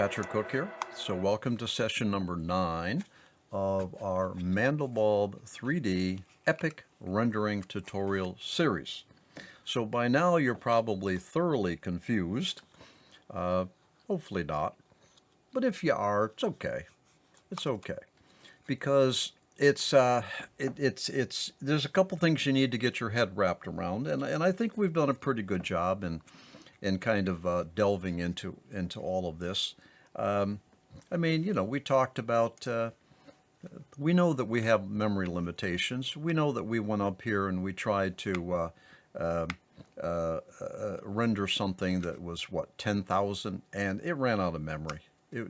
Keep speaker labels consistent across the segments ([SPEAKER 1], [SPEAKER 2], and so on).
[SPEAKER 1] Patrick Cook here. So welcome to session number 9 of our Mandelbulb3D Epic Rendering Tutorial Series. So by now you're probably thoroughly confused. Hopefully not. But if you are, it's okay. It's okay. Because there's a couple things you need to get your head wrapped around, and I think we've done a pretty good job in kind of delving into all of this. I mean, you know, we talked about, we know that we have memory limitations. We know that we went up here and we tried to render something that was, what, 10,000, and it ran out of memory.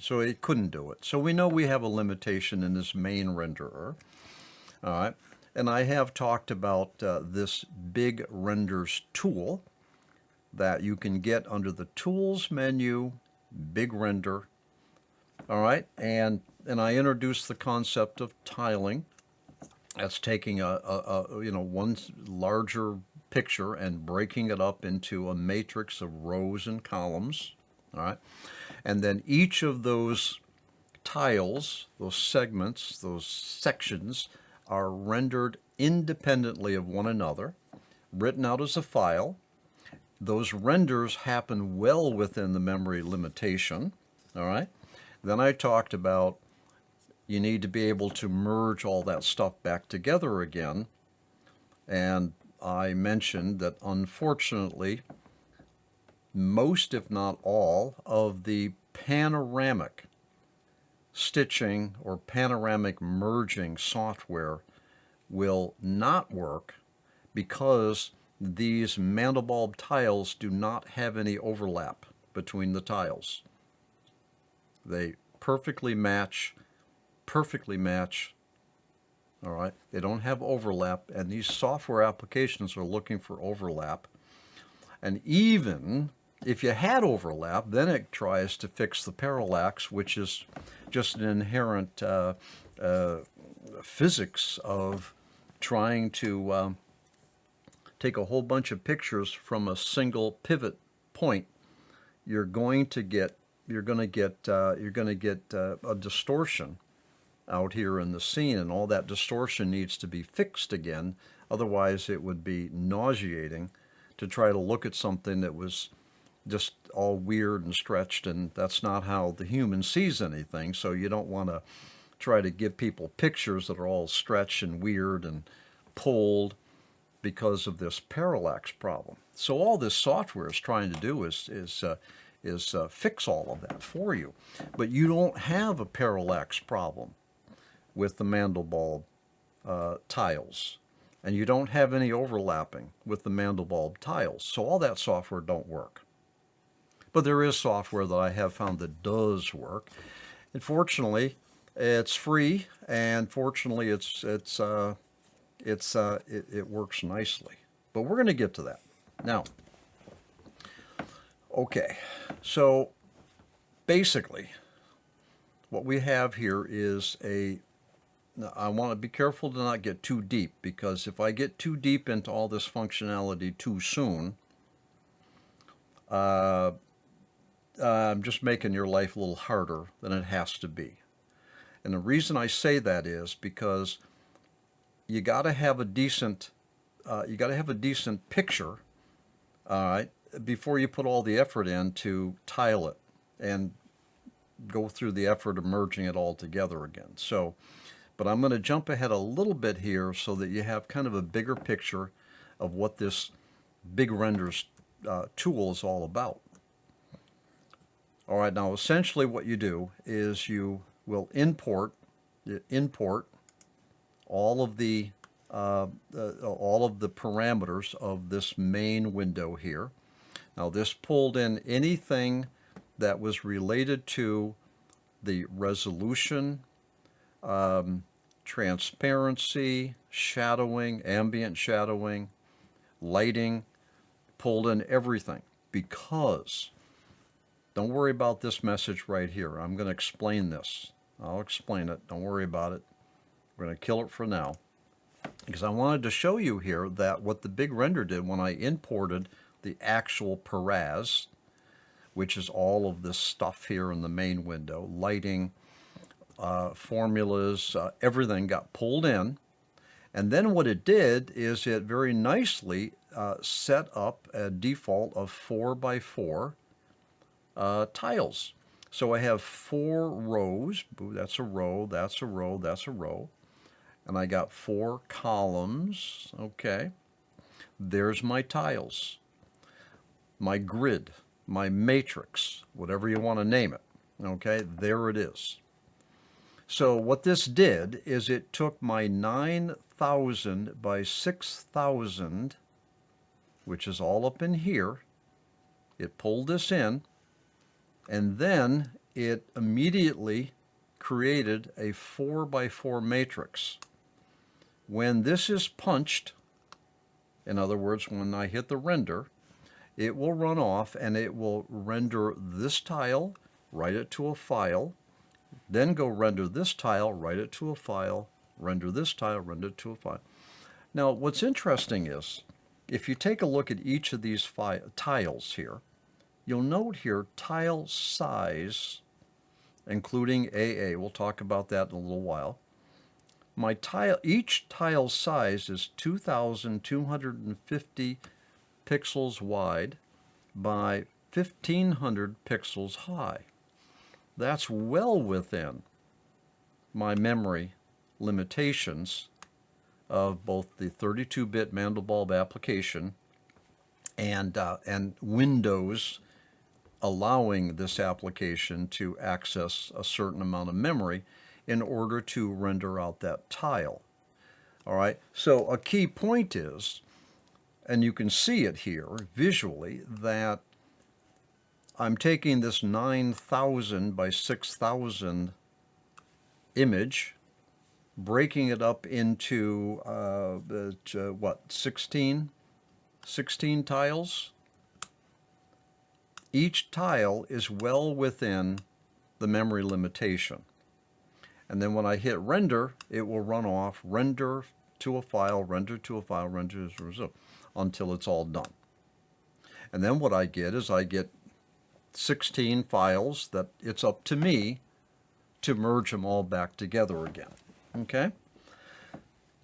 [SPEAKER 1] So it couldn't do it. So we know we have a limitation in this main renderer. All right. And I have talked about this Big Renders tool that you can get under the Tools menu, Big Render. All right. And I introduced the concept of tiling. That's taking one larger picture and breaking it up into a matrix of rows and columns. All right. And then each of those tiles, those segments, those sections are rendered independently of one another, written out as a file. Those renders happen well within the memory limitation. All right. Then I talked about you need to be able to merge all that stuff back together again. And I mentioned that unfortunately, most, if not all, of the panoramic stitching or panoramic merging software will not work because these Mandelbulb tiles do not have any overlap between the tiles. They perfectly match, all right? They don't have overlap, and these software applications are looking for overlap. And even if you had overlap, then it tries to fix the parallax, which is just an inherent physics of trying to take a whole bunch of pictures from a single pivot point. You're going to get a distortion out here in the scene, and all that distortion needs to be fixed again. Otherwise, it would be nauseating to try to look at something that was just all weird and stretched, and that's not how the human sees anything. So you don't want to try to give people pictures that are all stretched and weird and pulled because of this parallax problem. So all this software is trying to do is fix all of that for you. But you don't have a parallax problem with the Mandelbulb tiles. And you don't have any overlapping with the Mandelbulb tiles. So all that software don't work. But there is software that I have found that does work. And fortunately, it's free, and fortunately, it works nicely. But we're going to get to that. Now, okay, so basically, what we have here is now, I want to be careful to not get too deep, because if I get too deep into all this functionality too soon, I'm just making your life a little harder than it has to be. And the reason I say that is because you got to have a decent picture, all right, before you put all the effort in to tile it and go through the effort of merging it all together again. So, but I'm going to jump ahead a little bit here so that you have kind of a bigger picture of what this Big Renders tool is all about. All right, now essentially what you do is you will import all of the parameters of this main window here. Now this pulled in anything that was related to the resolution, transparency, shadowing, ambient shadowing, lighting, pulled in everything, because don't worry about this message right here. I'm going to explain this. I'll explain it. Don't worry about it. We're going to kill it for now, because I wanted to show you here that what the Big Render did when I imported the actual paras which is all of this stuff here in the main window, lighting, formulas, everything got pulled in. And then what it did is it very nicely set up a default of 4x4 tiles. So I have 4 rows. That's a row, that's a row, that's a row. And I got 4 columns. Okay. There's my tiles, my grid, my matrix, whatever you want to name it. Okay, there it is. So what this did is it took my 9,000 by 6,000, which is all up in here. It pulled this in, and then it immediately created a 4x4 matrix. When this is punched, in other words, when I hit the render, it will run off and it will render this tile, write it to a file, then go render this tile, write it to a file, render this tile, render it to a file. Now, what's interesting is, if you take a look at each of these tiles here, you'll note here tile size, including AA. We'll talk about that in a little while. Each tile size is 2,250 pixels wide by 1,500 pixels high. That's well within my memory limitations of both the 32-bit Mandelbulb application and Windows allowing this application to access a certain amount of memory in order to render out that tile. All right, so a key point is, and you can see it here visually, that I'm taking this 9,000 by 6,000 image, breaking it up into, 16 tiles? Each tile is well within the memory limitation. And then when I hit render, it will run off, render to a file, render to a file, render to a result, until it's all done. And then what I get is I get 16 files that it's up to me to merge them all back together again. Okay?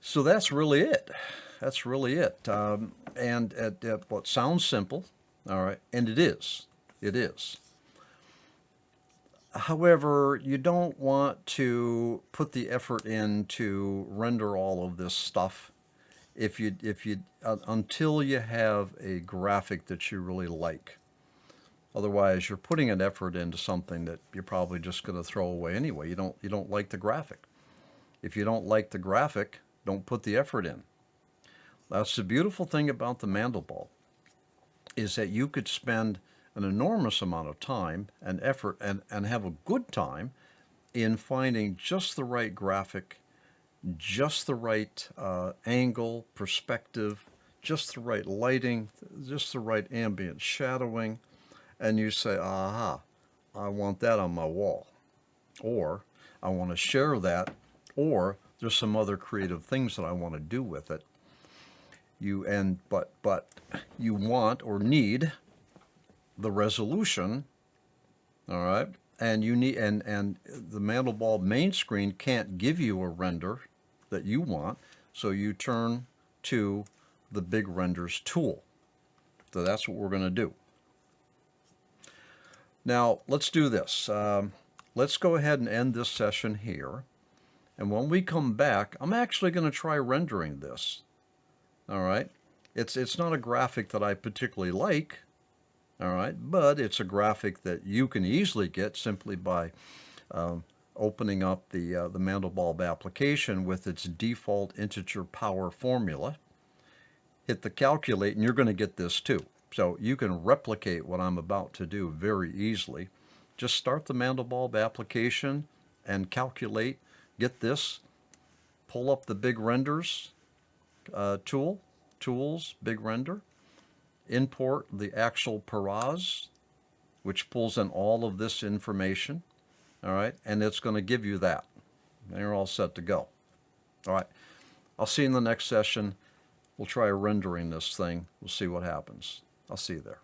[SPEAKER 1] So that's really it. That's really it. And at what sounds simple, all right, and it is. It is. However, you don't want to put the effort in to render all of this stuff until you have a graphic that you really like. Otherwise, you're putting an effort into something that you're probably just going to throw away anyway. You don't like the graphic. If you don't like the graphic, don't put the effort in. That's the beautiful thing about the Mandelbulb, is that you could spend an enormous amount of time and effort and have a good time in finding just the right graphic, just the right angle, perspective, just the right lighting, just the right ambient shadowing, and you say, aha, I want that on my wall, or I want to share that, or there's some other creative things that I want to do with it. But you want or need the resolution, all right, and you need and the Mandelbulb main screen can't give you a render that you want, so you turn to the Big Renders tool. So that's what we're going to do. Now let's do this. Let's go ahead and end this session here, and when we come back, I'm actually going to try rendering this. All right, it's not a graphic that I particularly like. All right, but it's a graphic that you can easily get simply by opening up the Mandelbulb application with its default integer power formula. Hit the calculate, and you're going to get this too. So you can replicate what I'm about to do very easily. Just start the Mandelbulb application and calculate. Get this. Pull up the Big Renders tool. Tools, Big Render. Import the actual paras, which pulls in all of this information, all right, and it's going to give you that. And you're all set to go. All right, I'll see you in the next session. We'll try rendering this thing. We'll see what happens. I'll see you there.